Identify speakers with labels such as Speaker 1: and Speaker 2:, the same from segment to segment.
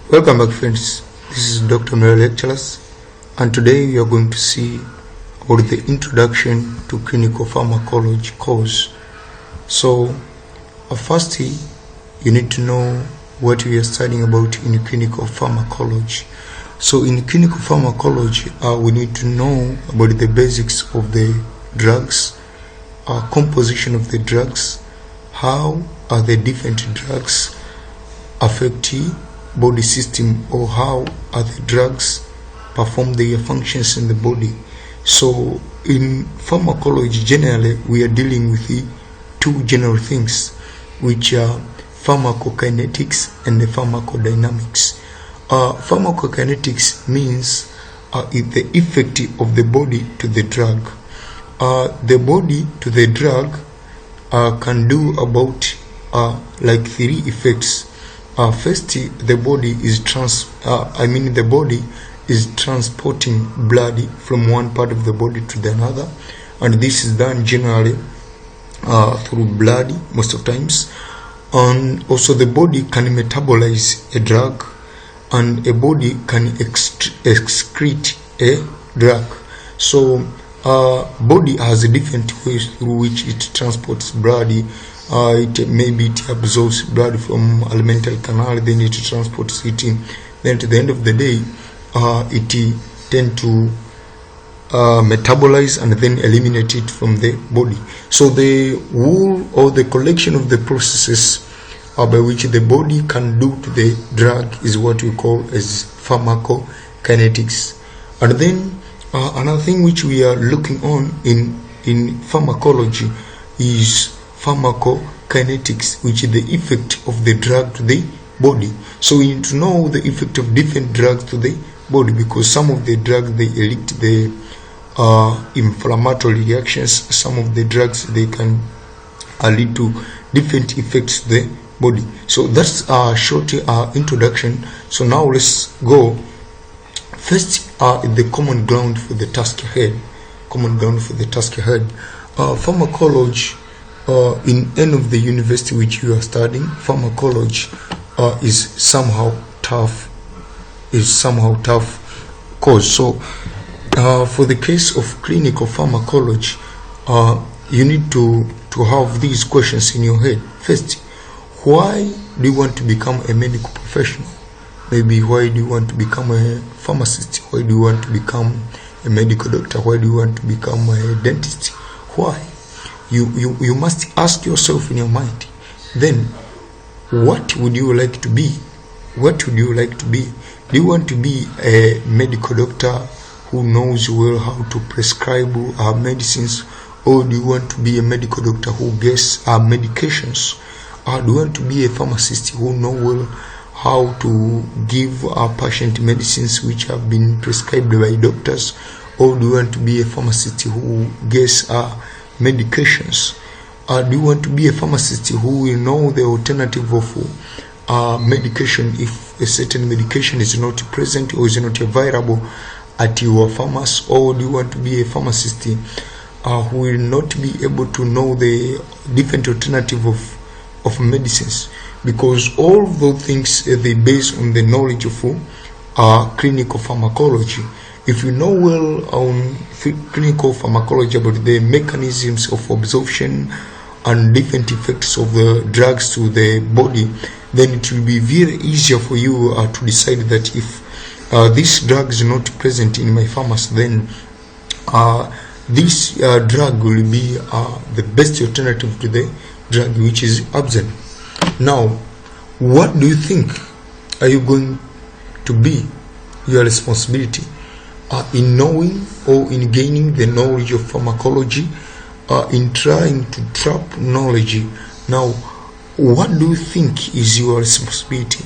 Speaker 1: Welcome back, friends. This is Dr. Mlelwa Lectures, and today we are going to see about the introduction to clinical pharmacology course. So, firstly, you need to know what we are studying about in clinical pharmacology. So, in clinical pharmacology, we need to know about the basics of the drugs, composition of the drugs, how are the different drugs affecting body system, or how are the drugs perform their functions in the body. So in pharmacology, generally we are dealing with the two general things, which are pharmacokinetics and the pharmacodynamics. Pharmacokinetics means the effect of the body to the drug. The body to the drug can do about like three effects. First, the body is transporting blood from one part of the body to the another, and this is done generally through blood most of times. And also the body can metabolize a drug, and a body can excrete a drug. So body has different ways through which it transports blood. Maybe it absorbs blood from alimentary canal, then it transports it in. Then to the end of the day, it tend to metabolize and then eliminate it from the body. So the whole or the collection of the processes by which the body can do to the drug is what we call as pharmacokinetics. And then another thing which we are looking on in pharmacology is pharmacokinetics, which is the effect of the drug to the body. So we need to know the effect of different drugs to the body, because some of the drugs they elicit the inflammatory reactions. Some of the drugs they can lead to different effects to the body. So that's a short introduction. So now let's go. First, the common ground for the task ahead. Pharmacology. In any of the university which you are studying, pharmacology is somehow tough course. So for the case of clinical pharmacology, you need to have these questions in your head. First, why do you want to become a medical professional? Maybe why do you want to become a pharmacist? Why do you want to become a medical doctor? Why do you want to become a dentist? Why? You must ask yourself in your mind. Then, what would you like to be? Do you want to be a medical doctor who knows well how to prescribe medicines, or do you want to be a medical doctor who gets medications? Do you want to be a pharmacist who knows well how to give patient medicines which have been prescribed by doctors, or do you want to be a pharmacist who gets medications? Do you want to be a pharmacist who will know the alternative of medication if a certain medication is not present or is not available at your pharmacy? Or do you want to be a pharmacist who will not be able to know the different alternative of medicines? Because all of those things they base on the knowledge of clinical pharmacology. If you know well on clinical pharmacology about the mechanisms of absorption and different effects of the drugs to the body, then it will be very easier for you to decide that if this drug is not present in my pharmacy, then this drug will be the best alternative to the drug which is absent. Now, what do you think are you going to be your responsibility in knowing or in gaining the knowledge of pharmacology, in trying to trap knowledge? Now, what do you think is your responsibility?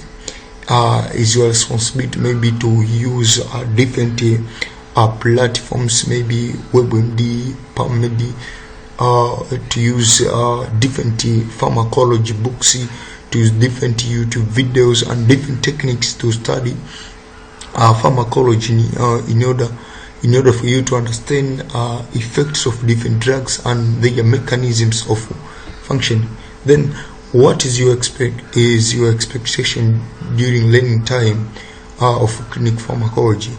Speaker 1: Is your responsibility maybe to use different platforms, maybe WebMD, PubMed, to use different pharmacology books, to use different YouTube videos and different techniques to study pharmacology in order for you to understand effects of different drugs and their mechanisms of function? Then what is your expectation during learning time of clinical pharmacology?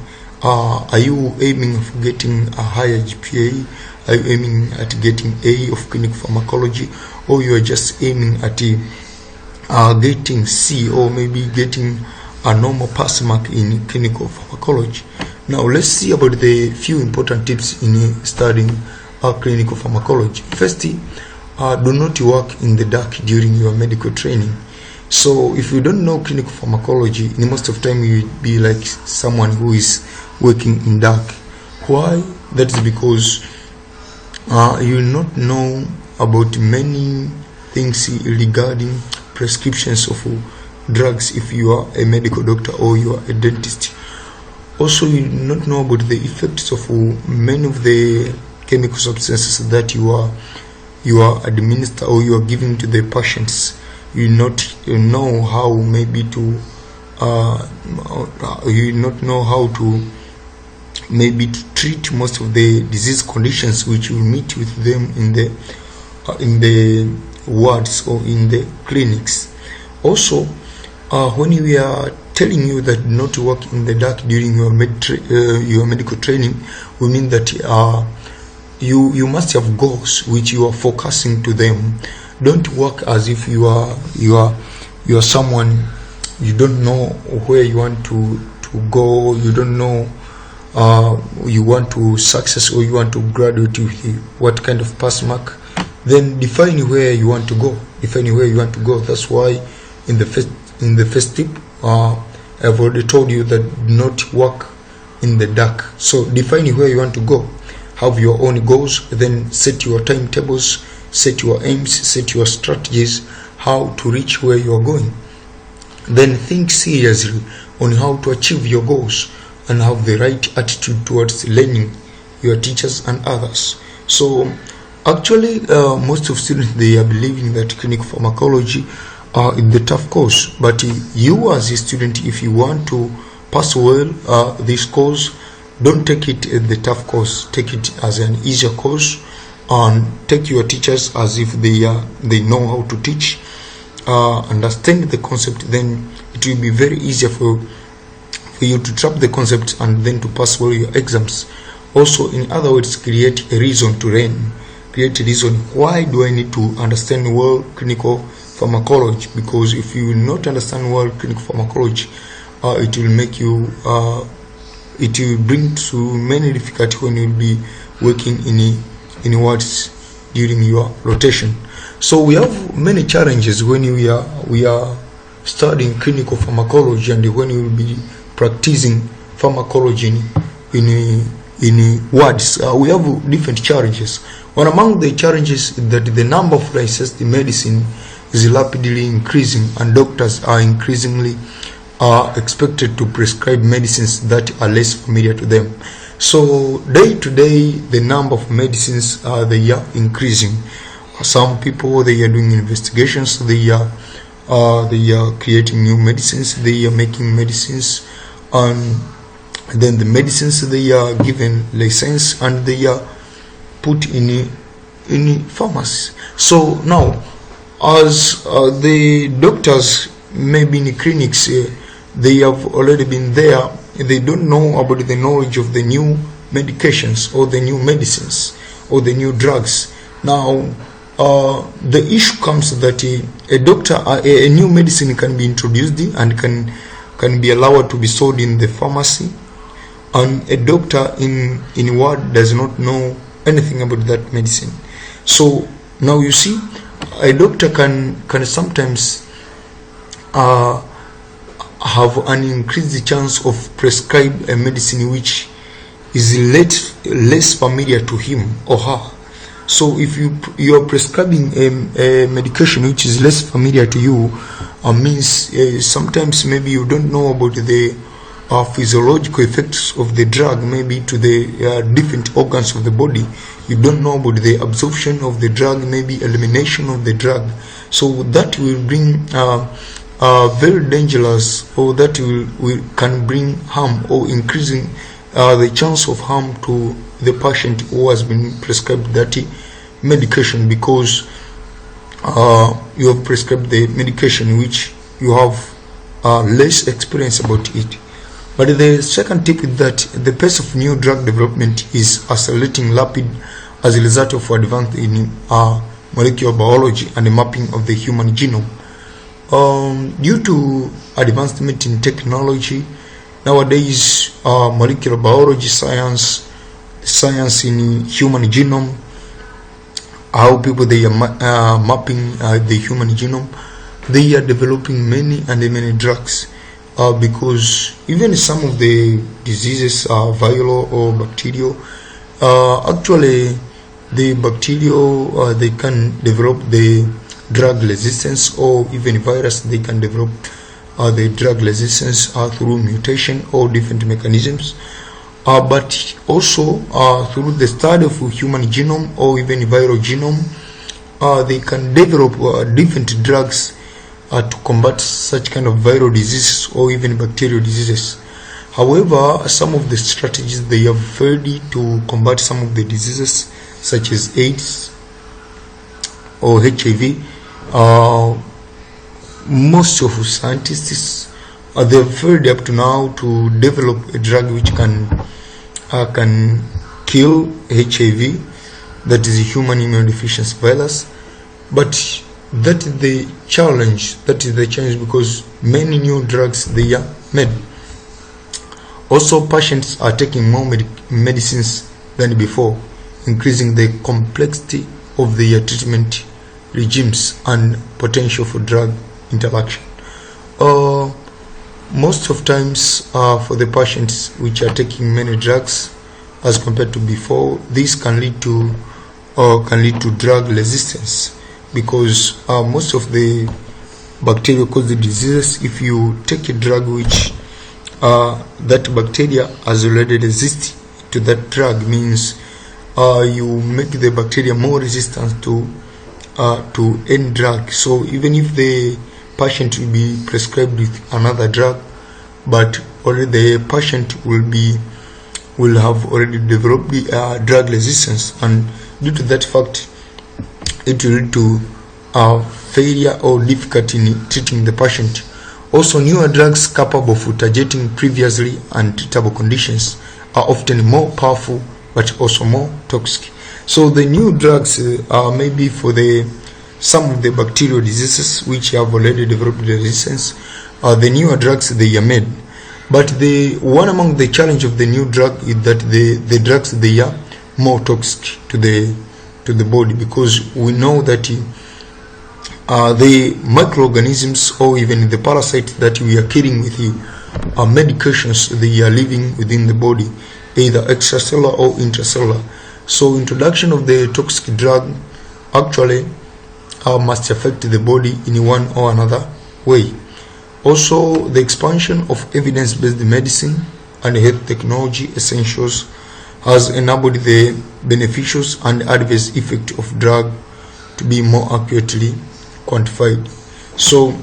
Speaker 1: Are you aiming for getting a higher GPA? Are you aiming at getting A of clinical pharmacology, or you are just aiming at getting C, or maybe getting a normal pass mark in clinical pharmacology? Now let's see about the few important tips in studying clinical pharmacology. Firstly, do not work in the dark during your medical training. So if you don't know clinical pharmacology, in most of the time you will be like someone who is working in dark. Why? That is because you will not know about many things regarding prescriptions of drugs if you are a medical doctor or you are a dentist. Also, you do not know about the effects of many of the chemical substances that you are administer or you are giving to the patients. You not know how maybe to you not know how to maybe to treat most of the disease conditions which you meet with them in the wards or in the clinics. Also, when we are telling you that not to work in the dark during your medical training, we mean that you must have goals which you are focusing to them. Don't work as if you are someone, you don't know where you want to go, you don't know you want to success or you want to graduate with what kind of pass mark. Then define where you want to go. That's why in the first tip I've already told you that not work in the dark. So define where you want to go, have your own goals, then set your timetables, set your aims, set your strategies, how to reach where you are going. Then think seriously on how to achieve your goals and have the right attitude towards learning your teachers and others. So actually most of students, they are believing that clinical pharmacology is the tough course, but you as a student, if you want to pass well this course, don't take it as the tough course, take it as an easier course, and take your teachers as if they know how to teach, understand the concept. Then it will be very easier for you to trap the concept and then to pass well your exams. Also, in other words, create a reason to learn. Create a reason, why do I need to understand well clinical pharmacology? Because if you will not understand well clinical pharmacology, it will make you it will bring to many difficulty when you will be working in wards during your rotation. So we have many challenges when we are studying clinical pharmacology and when you will be practicing pharmacology in wards. We have different challenges. One among the challenges is that the number of licensed medicine is rapidly increasing, and doctors are increasingly expected to prescribe medicines that are less familiar to them. So day to day, the number of medicines they are increasing. Some people, they are doing investigations, they are creating new medicines, they are making medicines, and then the medicines, they are given license and they are put in pharmacy. So now, as the doctors maybe in clinics, they have already been there, they don't know about the knowledge of the new medications or the new medicines or the new drugs. Now the issue comes that a doctor, a new medicine can be introduced and can be allowed to be sold in the pharmacy, and a doctor in ward does not know anything about that medicine. So now you see, a doctor can sometimes have an increased chance of prescribe a medicine which is less familiar to him or her. So if you are prescribing a medication which is less familiar to you, means sometimes maybe you don't know about the physiological effects of the drug, maybe to the different organs of the body. You don't know about the absorption of the drug, maybe elimination of the drug. So that will bring very dangerous, or that can bring harm or increasing the chance of harm to the patient who has been prescribed that medication, because you have prescribed the medication which you have less experience about it. But the second tip is that the pace of new drug development is accelerating rapid as a result of advance in molecular biology and the mapping of the human genome. Due to advancement in technology, nowadays molecular biology science in human genome, how people they are mapping the human genome, they are developing many drugs. Because even some of the diseases are viral or bacterial. Actually, the bacterial they can develop the drug resistance, or even virus they can develop the drug resistance through mutation or different mechanisms. But also through the study of human genome or even viral genome, they can develop different drugs to combat such kind of viral diseases or even bacterial diseases. However, some of the strategies they have failed to combat some of the diseases such as AIDS or HIV. Most of scientists they have failed up to now to develop a drug which can kill HIV, that is a human immunodeficiency virus. But that is the challenge. Because many new drugs they are made. Also, patients are taking more medicines than before, increasing the complexity of their treatment regimes and potential for drug interaction. Most of times for the patients which are taking many drugs as compared to before, this can lead to drug resistance. Because most of the bacteria cause the diseases. If you take a drug which that bacteria has already resisted to that drug, means you make the bacteria more resistant to any drug. So even if the patient will be prescribed with another drug, but already the patient will have already developed the drug resistance, and due to that fact, it will lead to failure or difficulty in treating the patient. Also, newer drugs capable of targeting previously untreatable conditions are often more powerful but also more toxic. So the new drugs are maybe for some of the bacterial diseases which have already developed the resistance. The newer drugs they are made. But the one among the challenge of the new drug is that the drugs they are more toxic to the body, because we know that the microorganisms or even the parasites that we are killing with medications, they are living within the body, either extracellular or intracellular. So introduction of the toxic drug actually must affect the body in one or another way. Also, the expansion of evidence-based medicine and health technology essentials has enabled the beneficial and adverse effect of drug to be more accurately quantified. So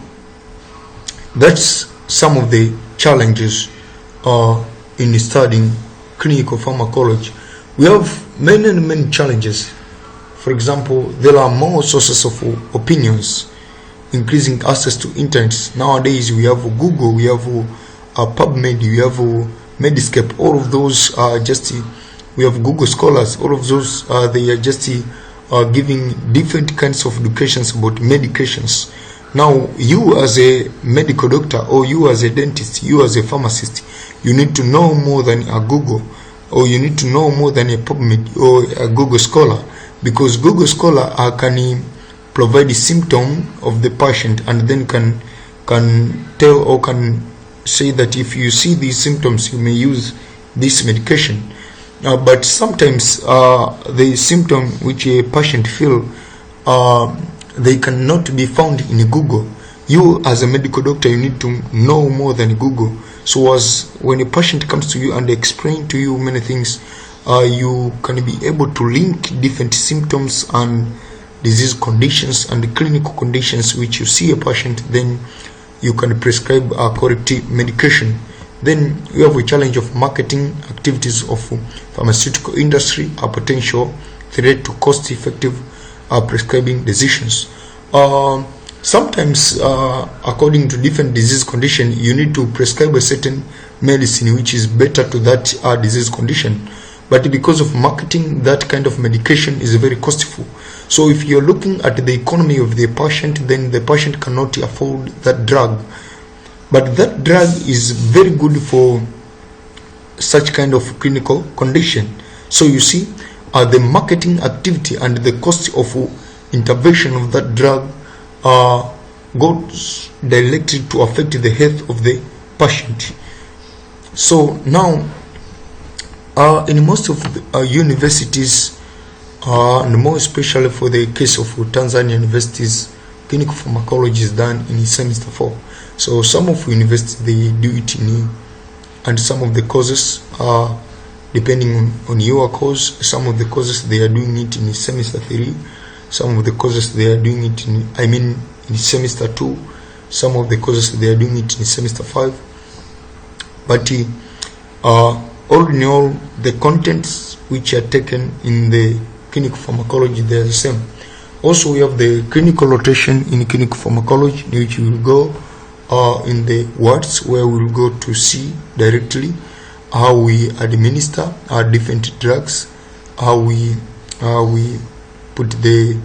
Speaker 1: that's some of the challenges in studying clinical pharmacology. We have many challenges. For example, there are more sources of opinions, increasing access to internet. Nowadays we have Google, we have PubMed, we have Medscape. All of those are just, we have Google Scholars. All of those they are just giving different kinds of educations about medications. Now, you as a medical doctor, or you as a dentist, you as a pharmacist, you need to know more than a Google, or you need to know more than a PubMed or a Google Scholar, because Google Scholar can provide the symptom of the patient and then can tell or can say that if you see these symptoms, you may use this medication. But sometimes the symptom which a patient feel, they cannot be found in Google. You as a medical doctor, you need to know more than Google. So as when a patient comes to you and explain to you many things, you can be able to link different symptoms and disease conditions and clinical conditions which you see a patient, then you can prescribe a correct medication. Then we have a challenge of marketing activities of pharmaceutical industry, a potential threat to cost-effective prescribing decisions. Sometimes, according to different disease condition, you need to prescribe a certain medicine which is better to that disease condition. But because of marketing, that kind of medication is very costly. So if you're looking at the economy of the patient, then the patient cannot afford that drug. But that drug is very good for such kind of clinical condition. So you see, the marketing activity and the cost of intervention of that drug goes directly to affect the health of the patient. So now, in most of the universities, and more especially for the case of Tanzania universities, clinical pharmacology is done in semester 4. So some of universities, they do it in, and some of the courses are depending on your course. Some of the courses they are doing it in semester 3. Some of the courses they are doing it in semester 2. Some of the courses they are doing it in semester 5. But all in all, the contents which are taken in the clinical pharmacology, they are the same. Also, we have the clinical rotation in clinical pharmacology, which we will go in the wards, where we will go to see directly how we administer our different drugs, how we put the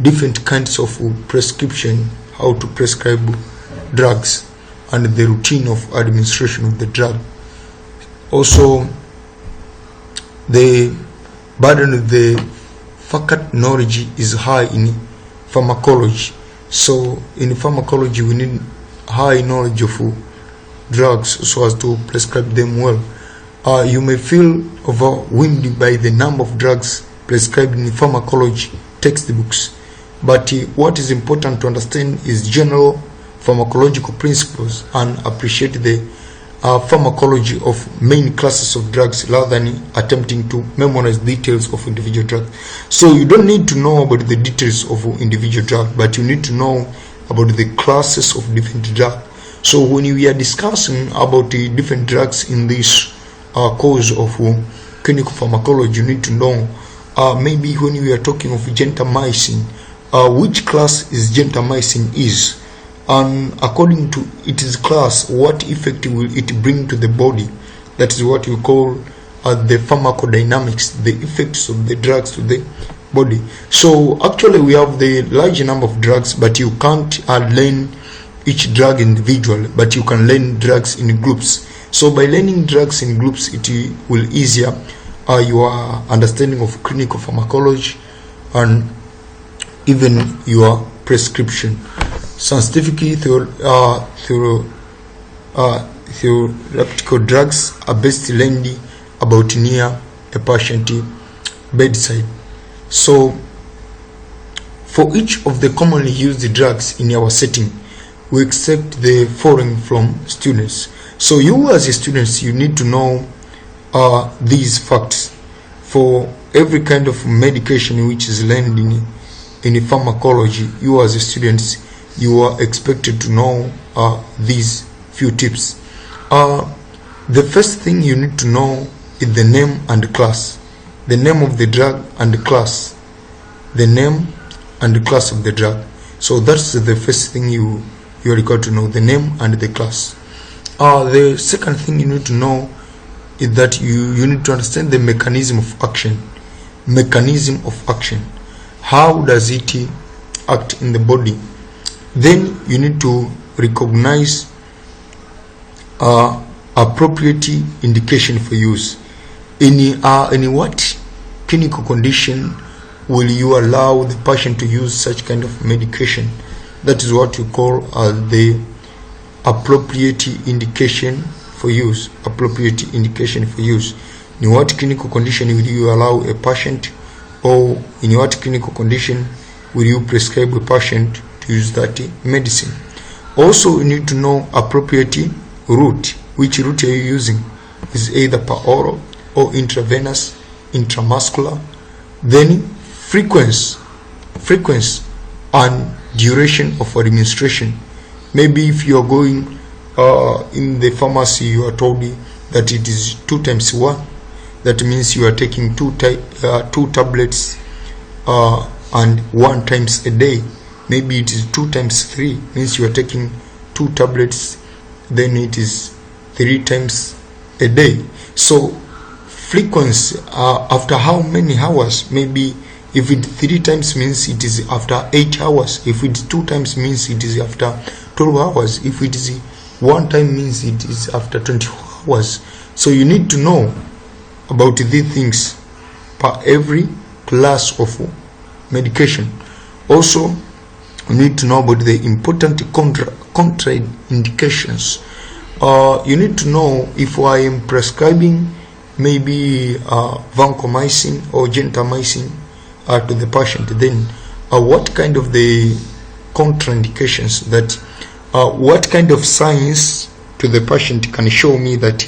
Speaker 1: different kinds of prescription, how to prescribe drugs, and the routine of administration of the drug. Also, the burden of the faculty knowledge is high in pharmacology. So in pharmacology, we need high knowledge of drugs so as to prescribe them well. You may feel overwhelmed by the number of drugs prescribed in pharmacology textbooks, but what is important to understand is general pharmacological principles and appreciate the pharmacology of main classes of drugs rather than attempting to memorize details of individual drugs. So you don't need to know about the details of individual drugs, but you need to know about the classes of different drugs. So when we are discussing about the different drugs in this course of clinical pharmacology, you need to know maybe when we are talking of gentamicin, which class is gentamicin is, and according to its class, what effect will it bring to the body. That is what we call the pharmacodynamics, the effects of the drugs to the body. So actually we have the large number of drugs, but you can't learn each drug individually, but you can learn drugs in groups. So by learning drugs in groups, it will easier your understanding of clinical pharmacology and even your prescription. Scientifically, theoretical drugs are best learned about near a patient bedside. So for each of the commonly used drugs in our setting, we expect the following from students. So you as a student, you need to know these facts. For every kind of medication which is learned in pharmacology, you as a student, you are expected to know these few tips. The first thing you need to know is the name and class. The name of the drug and the class. The name and the class of the drug. So that's the first thing you are required to know, the name and the class. The second thing you need to know is that you need to understand the mechanism of action. Mechanism of action. How does it act in the body? Then you need to recognize appropriate indication for use. In what clinical condition will you allow the patient to use such kind of medication? That is what you call the appropriate indication for use. Appropriate indication for use. In what clinical condition will you allow a patient, or in what clinical condition will you prescribe a patient to use that medicine? Also, you need to know appropriate route. Which route are you using? Is either per oral or intravenous, intramuscular. Then frequency and duration of administration. Maybe if you are going in the pharmacy, you are told that it is 2 times 1. That means you are taking two tablets and 1 times a day. Maybe it is 2 times 3, means you are taking 2 tablets, then it is 3 times a day. So frequency after how many hours? Maybe if it 3 times means it is after 8 hours. If it 2 times means it is after 12 hours. If it is 1 time means it is after 24 hours. So you need to know about these things per every class of medication. Also, you need to know about the important contraindications. You need to know if I am prescribing maybe vancomycin or gentamicin to the patient, then what kind of the contraindications, that what kind of signs to the patient can show me that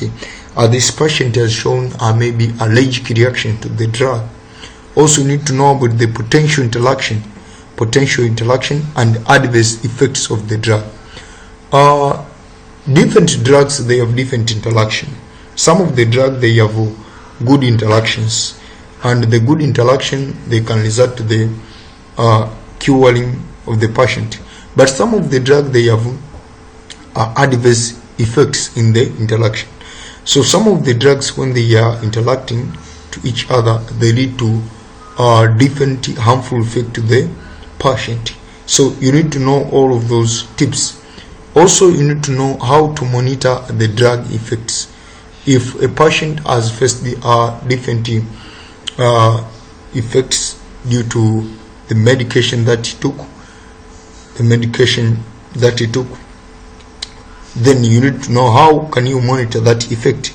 Speaker 1: this patient has shown maybe allergic reaction to the drug. Also, you need to know about the potential interaction and adverse effects of the drug. Different drugs, they have different interaction. Some of the drugs, they have good interactions, and the good interaction, they can result to the curing of the patient. But some of the drugs, they have adverse effects in the interaction. So some of the drugs, when they are interacting to each other, they lead to different harmful effect to the patient. So you need to know all of those tips. Also, you need to know how to monitor the drug effects. If a patient has faced the different effects due to the medication that he took, then you need to know how can you monitor that effect.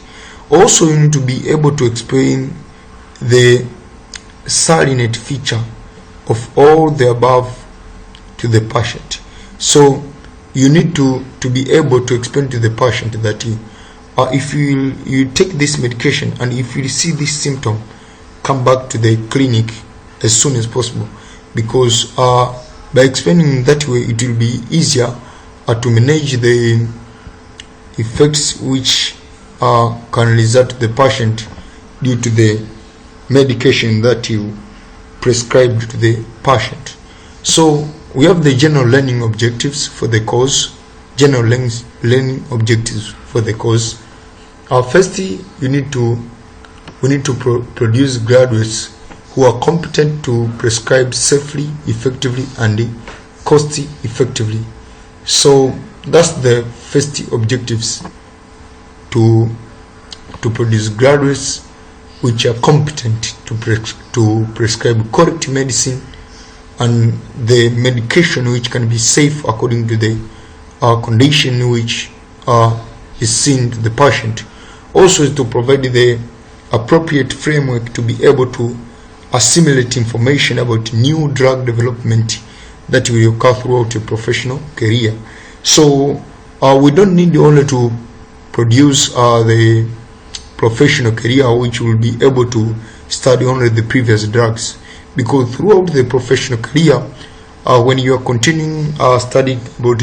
Speaker 1: Also, you need to be able to explain the salient feature of all the above to the patient. So you need to be able to explain to the patient that if you take this medication and if you see this symptom, come back to the clinic as soon as possible, because by explaining that way, it will be easier to manage the effects which can result to the patient due to the medication that you prescribed to the patient. So we have the general learning objectives for the course. Firstly, we need to produce graduates who are competent to prescribe safely, effectively, and cost effectively. So that's the first objectives, to produce graduates which are competent to prescribe correct medicine and the medication which can be safe according to the condition which is seen to the patient. Also, to provide the appropriate framework to be able to assimilate information about new drug development that will occur throughout your professional career. So we don't need only to produce the professional career which will be able to study only the previous drugs, because throughout the professional career, when you are continuing studying about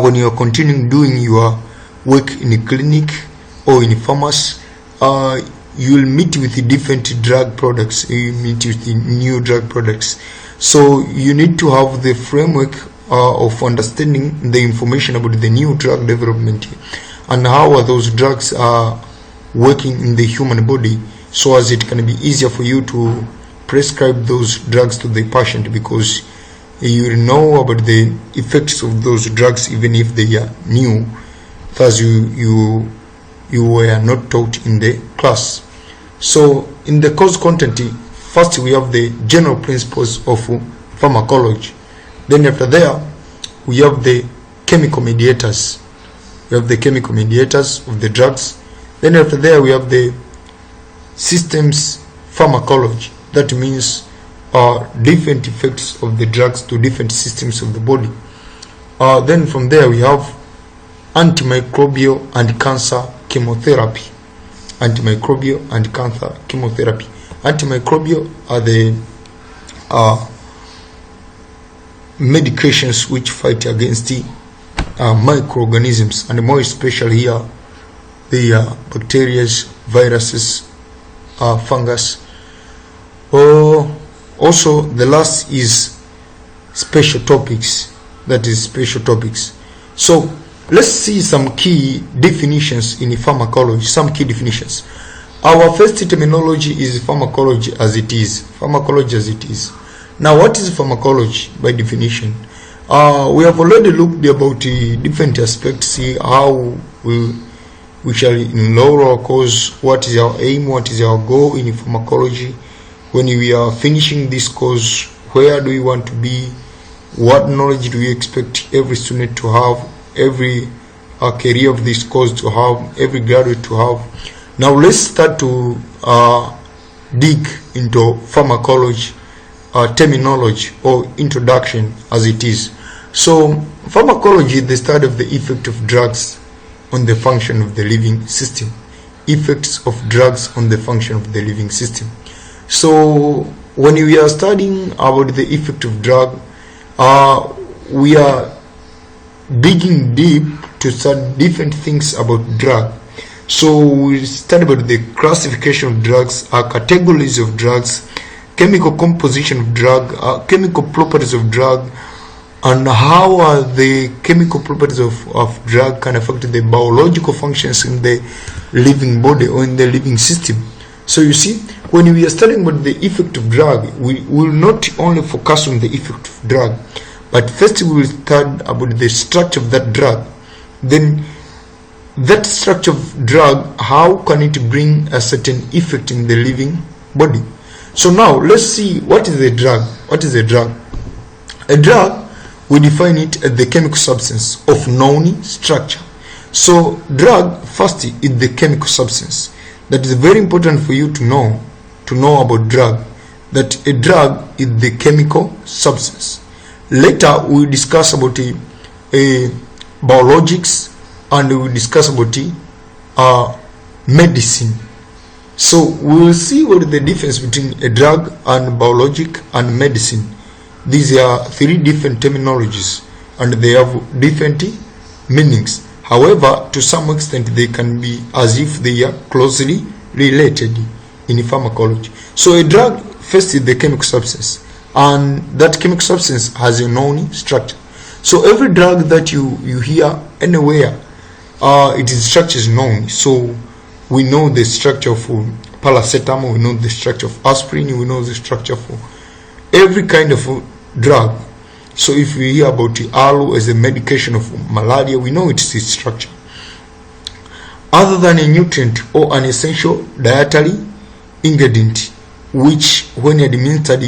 Speaker 1: when you are continuing doing your work in a clinic or in a pharmacy, you will meet with the different drug products, you meet with the new drug products. So you need to have the framework of understanding the information about the new drug development and how are those drugs are working in the human body, so as it can be easier for you to prescribe those drugs to the patient, because you will know about the effects of those drugs even if they are new, thus you were not taught in the class. So in the course content, first we have the general principles of pharmacology. Then after there, we have the chemical mediators. We have the chemical mediators of the drugs. Then after there, we have the systems pharmacology. That means different effects of the drugs to different systems of the body. Then from there, we have antimicrobial and cancer chemotherapy. Antimicrobial and cancer chemotherapy. Antimicrobial are the medications which fight against the microorganisms, and more especially here the bacteria, viruses, fungus, or Also, the last is special topics. That is special topics. So let's see some key definitions in pharmacology. Some key definitions. Our first terminology is pharmacology as it is. Pharmacology as it is. Now, what is pharmacology by definition? We have already looked about different aspects. See how we shall enroll our course. What is our aim? What is our goal in pharmacology? When we are finishing this course, where do we want to be? What knowledge do we expect every student to have? Every career of this course to have? Every graduate to have? Now let's start to dig into pharmacology terminology or introduction as it is. So pharmacology is the study of the effect of drugs on the function of the living system. Effects of drugs on the function of the living system. So when we are studying about the effect of drug, we are digging deep to study different things about drug. So we study about the classification of drugs, categories of drugs, chemical composition of drug, chemical properties of drug, and how are the chemical properties of drug can affect the biological functions in the living body or in the living system. So you see, when we are studying about the effect of drug, we will not only focus on the effect of drug, but first we will study about the structure of that drug. Then that structure of drug, how can it bring a certain effect in the living body? So now let's see, what is a drug? What is a drug? A drug, we define it as the chemical substance of known structure. So drug first is the chemical substance. That is very important for you to know about drug, that a drug is the chemical substance. Later we will discuss about a biologics, and we will discuss about medicine. So we will see what is the difference between a drug and biologic and medicine. These are three different terminologies and they have different meanings. However, to some extent they can be as if they are closely related in pharmacology. So a drug first is the chemical substance, and that chemical substance has a known structure. So every drug that you hear anywhere, its structure is known. So we know the structure for paracetamol, we know the structure of aspirin, we know the structure for every kind of drug. So if we hear about the aloe as a medication of malaria, we know its structure. Other than a nutrient or an essential dietary ingredient, which when administered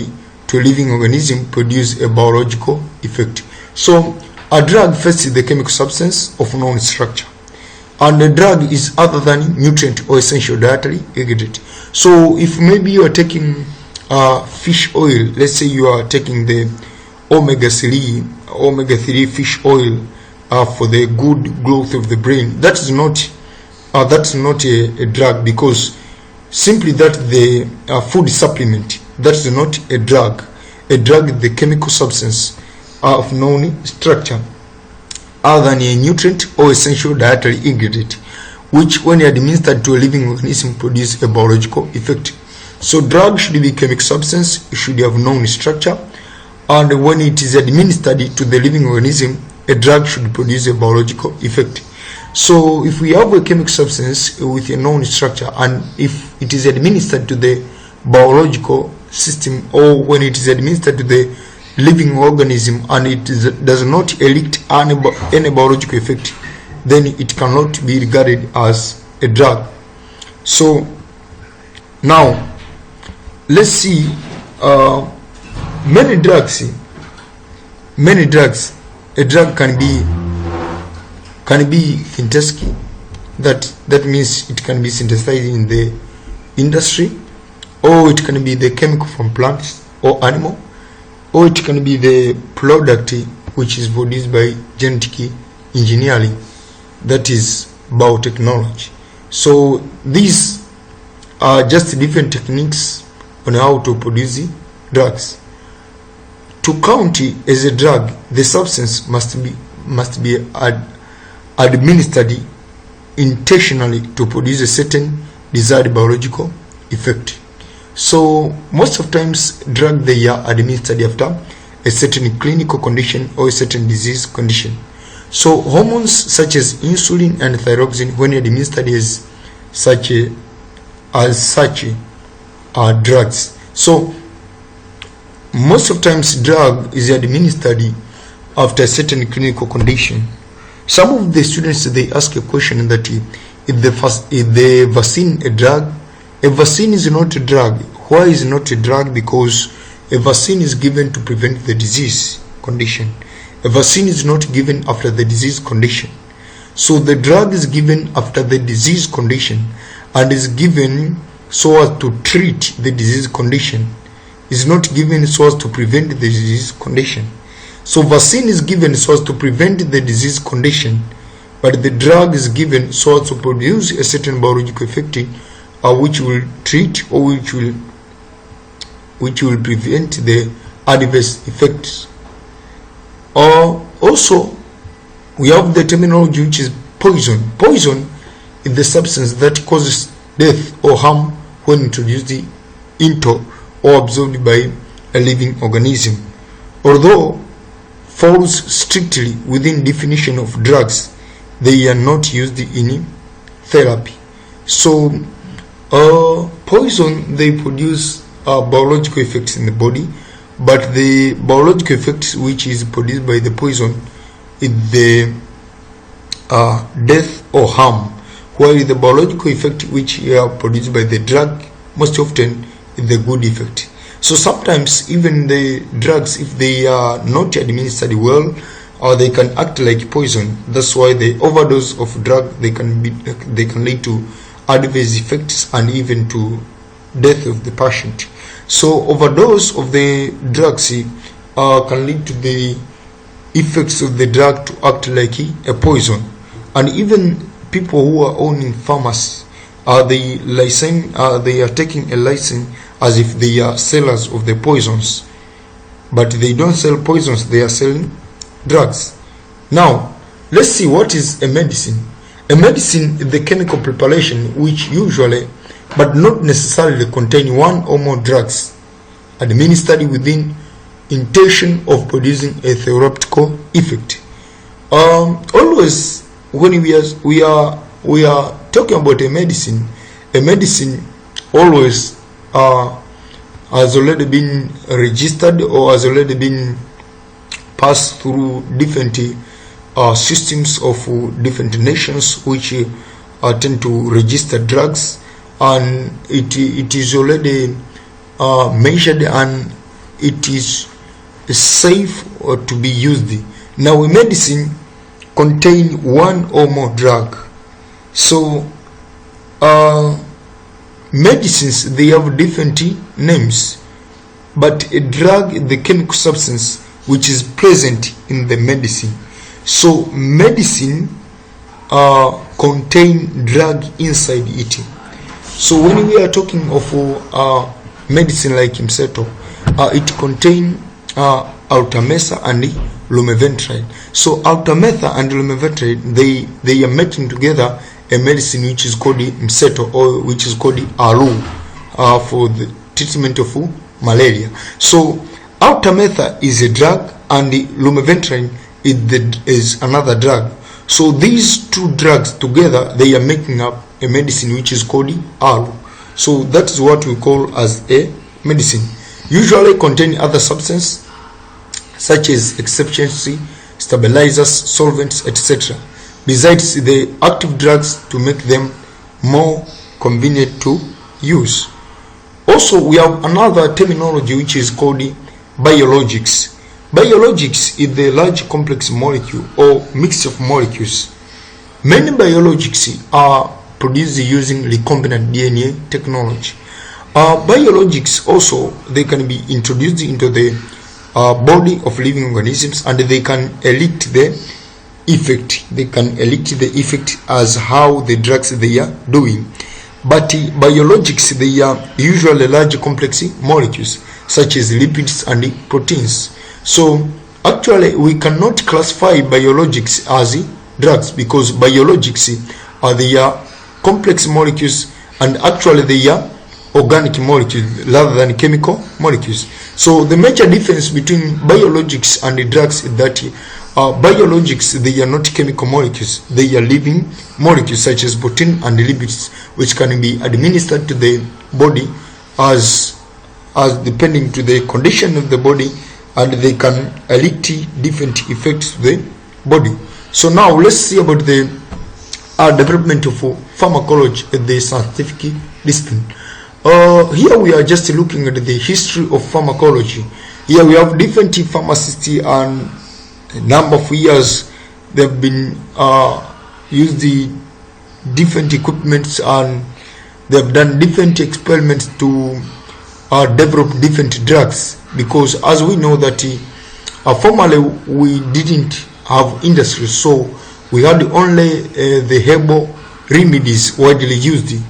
Speaker 1: to a living organism produce a biological effect. So a drug first is the chemical substance of known structure, and a drug is other than nutrient or essential dietary ingredient. So if maybe you are taking fish oil, let's say you are taking the omega-3 fish oil for the good growth of the brain, that's not a drug, because simply that the food supplement, that's not a drug. A drug is the chemical substance of known structure other than a nutrient or essential dietary ingredient, which when administered to a living organism produce a biological effect. So drug should be chemical substance, it should have known structure, and when it is administered to the living organism, a drug should produce a biological effect. So if we have a chemical substance with a known structure, and if it is administered to the biological system, or when it is administered to the living organism and it does not elicit any biological effect, then it cannot be regarded as a drug. So now let's see many drugs. A drug can be synthetic. That means it can be synthesized in the industry, or it can be the chemical from plants or animal, or it can be the product which is produced by genetic engineering, that is biotechnology. So these are just different techniques on how to produce drugs. To count as a drug, the substance must be administered intentionally to produce a certain desired biological effect. So most of times drug they are administered after a certain clinical condition or a certain disease condition. So hormones such as insulin and thyroxine, when administered as such are drugs. So most of times drug is administered after a certain clinical condition. Some of the students, they ask a question that is the vaccine a drug? A vaccine is not a drug. Why is it not a drug? Because a vaccine is given to prevent the disease condition. A vaccine is not given after the disease condition. So the drug is given after the disease condition and is given so as to treat the disease condition. Is not given so as to prevent the disease condition. So vaccine is given so as to prevent the disease condition, but the drug is given so as to produce a certain biological effect which will treat or which will prevent the adverse effects. Also, we have the terminology which is poison. Poison is the substance that causes death or harm when introduced into or absorbed by a living organism. Although falls strictly within definition of drugs, they are not used in therapy. So poison, they produce biological effects in the body, but the biological effects which is produced by the poison is the death or harm, while the biological effect which are produced by the drug most often is the good effect. So sometimes even the drugs, if they are not administered well, or they can act like poison. That's why the overdose of drug, they can lead to adverse effects and even to death of the patient. So overdose of the drugs can lead to the effects of the drug to act like a poison. And even people who are owning pharmacy, they are taking a license as if they are sellers of the poisons, but they don't sell poisons, they are selling drugs. Now let's see what is a medicine. A medicine is the chemical preparation which usually but not necessarily contain one or more drugs administered within intention of producing a therapeutic effect. Always when we are talking about a medicine always has already been registered or has already been passed through different systems of different nations which tend to register drugs, and it is already measured and it is safe to be used. Now a medicine contain one or more drug. So medicines, they have different names, but a drug is the chemical substance which is present in the medicine. So medicine contain drug inside it. So when we are talking of medicine like Imseto, it contain Altamesa and lumeventrine. So Altamesa and lumeventrine, they are making together a medicine which is called Imseto, or which is called Alu, for the treatment of malaria. So Altamesa is a drug and the lumeventrine is another drug. So these two drugs together, they are making up a medicine which is called Alu. So that is what we call as a medicine. Usually contain other substances such as excipients, stabilizers, solvents, etc. besides the active drugs to make them more convenient to use. Also, we have another terminology which is called biologics. Biologics is the large complex molecule or mixture of molecules. Many biologics are produced using recombinant DNA technology. Biologics also, they can be introduced into the body of living organisms, and they can elicit the effect. They can elicit the effect as how the drugs they are doing. But biologics, they are usually large complex molecules such as lipids and proteins. So actually we cannot classify biologics as drugs, because biologics are complex molecules, and actually they are organic molecules rather than chemical molecules. So the major difference between biologics and the drugs is that biologics, they are not chemical molecules, they are living molecules such as protein and lipids, which can be administered to the body as depending to the condition of the body, and they can elicit different effects to the body. So now let's see about the development of pharmacology at the scientific discipline. Here we are just looking at the history of pharmacology. Here we have different pharmacists, and a number of years they've been used the different equipments, and they've done different experiments to develop different drugs, because as we know that formerly we didn't have industry, so we had only the herbal remedies widely used,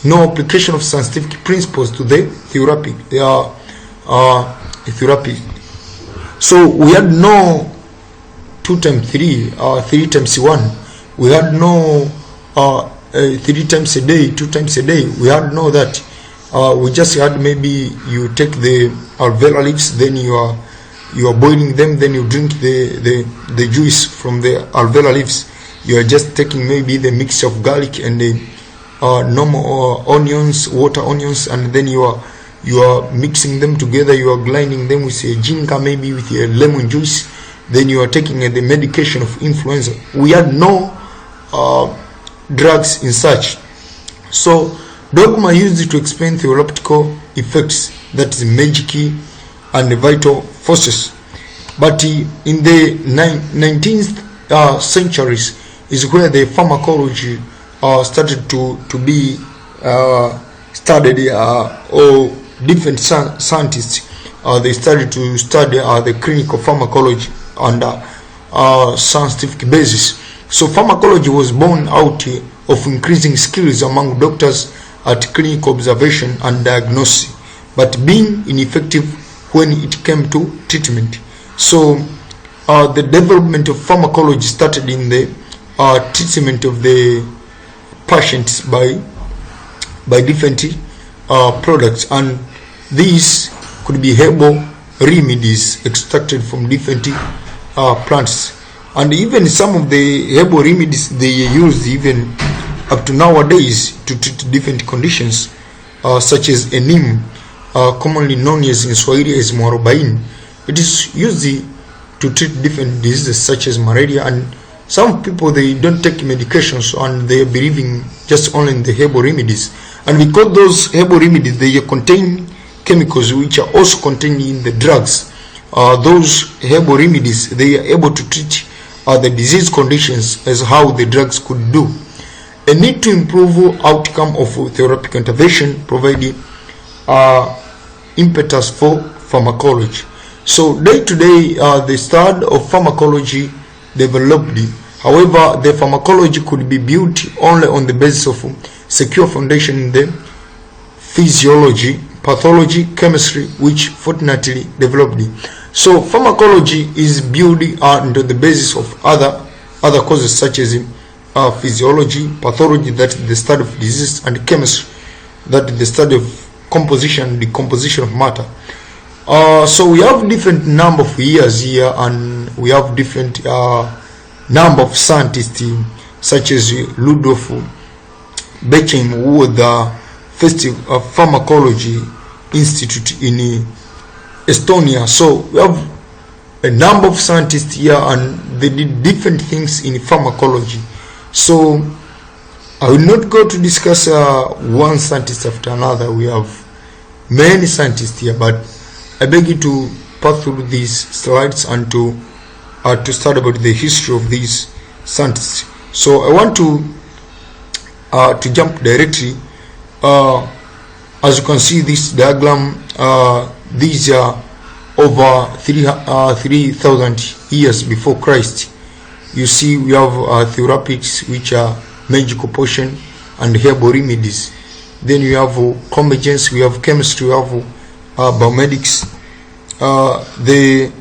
Speaker 1: no application of scientific principles to the therapy. So we had no 2 times 3, 3 times 1. We had no 3 times a day, 2 times a day. We had no that. We just had maybe you take the aloe vera leaves, then you are boiling them, then you drink the juice from the aloe vera leaves. You are just taking maybe the mix of garlic and the normal onions, water onions, and then you are mixing them together. You are grinding them with a ginger, maybe with a lemon juice. Then you are taking the medication of influenza. We had no drugs in such. So dogma used to explain theoretical effects, that is magic and vital forces. But in the 19th centuries is where the pharmacology started to be studied, or different scientists they started to study the clinical pharmacology under scientific basis. So pharmacology was born out of increasing skills among doctors at clinical observation and diagnosis, but being ineffective when it came to treatment. So the development of pharmacology started in the treatment of the patients by different products, and these could be herbal remedies extracted from different plants. And even some of the herbal remedies they use even up to nowadays to treat different conditions, such as neem, commonly known as in Swahili as mwarobaini. It is used to treat different diseases such as malaria, and some people they don't take medications and they are believing just only in the herbal remedies. And because those herbal remedies they contain chemicals which are also contained in the drugs, those herbal remedies they are able to treat the disease conditions as how the drugs could do. A need to improve outcome of therapeutic intervention provided impetus for pharmacology. So day to day the study of pharmacology developed. However, the pharmacology could be built only on the basis of secure foundation in the physiology, pathology, chemistry, which fortunately developed. So pharmacology is built under the basis of other causes such as physiology, pathology, that is the study of disease, and chemistry, that is the study of composition, decomposition of matter. So we have different number of years here, and we have different number of scientists such as Rudolf Beckham, who was the first pharmacology institute in Estonia. So we have a number of scientists here, and they did different things in pharmacology. So I will not go to discuss one scientist after another. We have many scientists here, but I beg you to pass through these slides and to study about the history of these scientists. So I want to jump directly. As you can see this diagram, these are over 3,000 years before Christ. You see we have therapeutics, which are magical potion and herbal remedies. Then we have convergence, we have chemistry, we have biomedics. The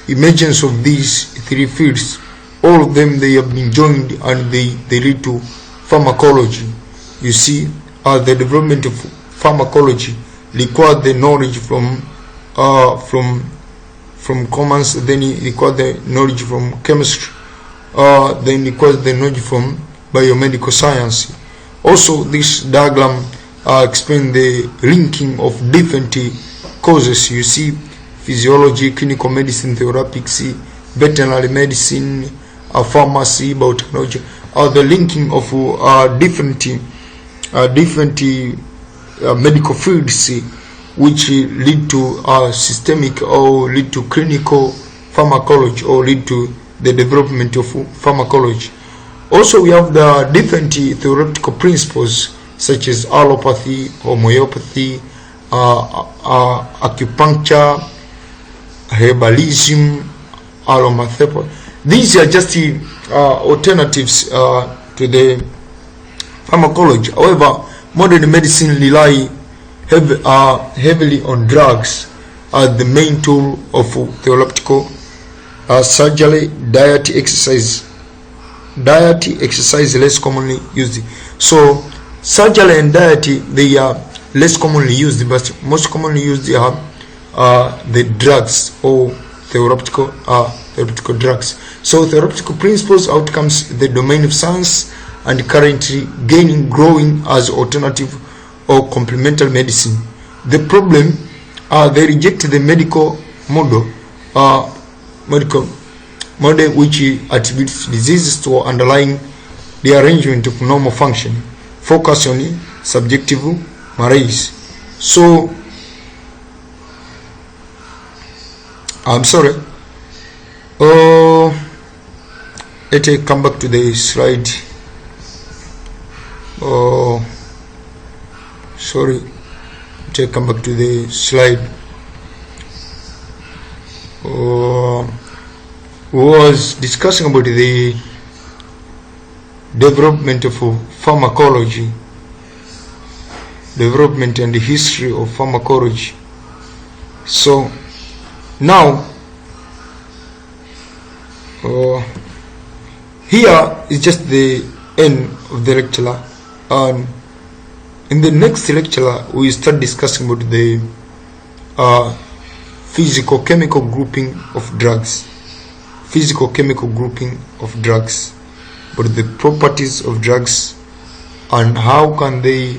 Speaker 1: emergence of these three fields, all of them they have been joined and they lead to pharmacology. You see the development of pharmacology require the knowledge from commerce, then it requires the knowledge from chemistry, then it requires the knowledge from biomedical science. Also, this diagram explains the linking of different causes. You see, physiology, clinical medicine, therapeutics, veterinary medicine, pharmacy, biotechnology, the linking of different medical fields, which lead to systemic or lead to clinical pharmacology or lead to the development of pharmacology. Also, we have the different theoretical principles such as allopathy, homeopathy, acupuncture, herbalism, aromatherapy. These are just alternatives to the pharmacology. However, modern medicine rely heavily on drugs as the main tool of therapeutical surgery, diet, exercise. Diet, exercise less commonly used. So surgery and diet, they are less commonly used, but most commonly used are the drugs or theoretical drugs. So theoretical principles, outcomes, the domain of science, and currently growing as alternative or complementary medicine. The problem, they reject the medical model which attributes diseases to underlying the arrangement of normal function, focus on subjective malaise. So I'm sorry. Let me come back to the slide. Sorry. Let me come back to the slide. Was discussing about the development of pharmacology, development and the history of pharmacology. So now here is just the end of the lecture, and in the next lecture we start discussing about the physical chemical grouping of drugs, but the properties of drugs and how can they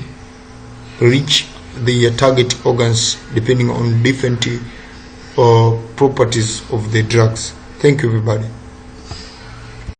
Speaker 1: reach the target organs depending on different properties of the drugs. Thank you, everybody.